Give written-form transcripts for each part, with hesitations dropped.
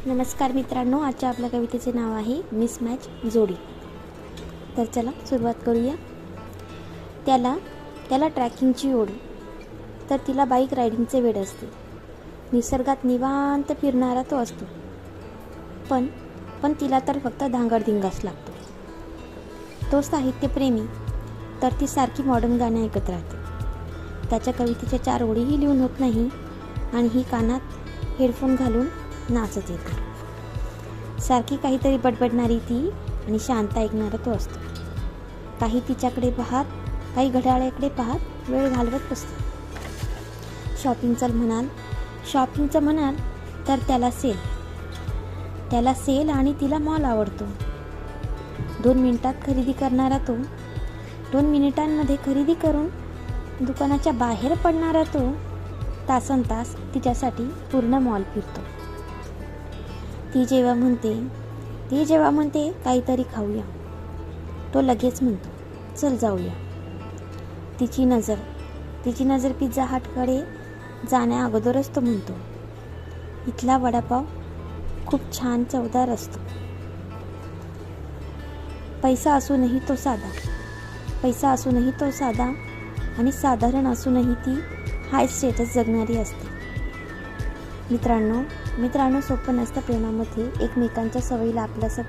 नमस्कार मित्रांनो, आजच्या आपल्या कवितेचे नाव आहे मिसमॅच जोडी. तर चला सुरुवात करूया. त्याला ट्रॅकिंगची ओढ, तर तिला बाईक रायडिंगचे वेड असते. निसर्गात निवांत फिरणारा तो असतो, पण तिला तर फक्त धांगडधिंगाच लागतो. तो साहित्यप्रेमी, तर ती सारखी मॉडर्न गाणी ऐकत राहते. त्याच्या कवितेच्या 4 ओळीही लिहून होत नाही आणि ही कानात हेडफोन घालून नाचत येते. सारखी काहीतरी बडबडणारी ती आणि शांत ऐकणारा तो असतो. काही तिच्याकडे पाहत, काही घड्याळाकडे पाहत वेळ घालवत बसतो. शॉपिंगचं म्हणाल तर त्याला सेल आणि तिला मॉल आवडतो. 2 मिनिटात खरेदी करणारा तो, 2 मिनिटांमध्ये खरेदी करून दुकानाच्या बाहेर पडणारा तो, तासनतास तिच्यासाठी पूर्ण मॉल फिरतो. ती जेव्हा म्हणते काहीतरी खाऊया, तो लगेच म्हणतो चल जाऊया. तिची नजर पिझ्झा हटकडे जाण्या अगोदरच तो म्हणतो इथला वडापाव खूप छान चवदार असतो. पैसा असूनही तो साधा आणि साधारण असूनही ती हाय स्टेटस जगणारी असते. मित्रांनो सोपं नसतं प्रेमामध्ये एकमेकांच्या सवयीला आपलंसं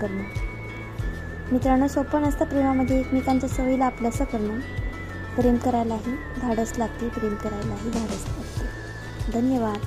करणं. प्रेम करायलाही धाडस लागते, धन्यवाद.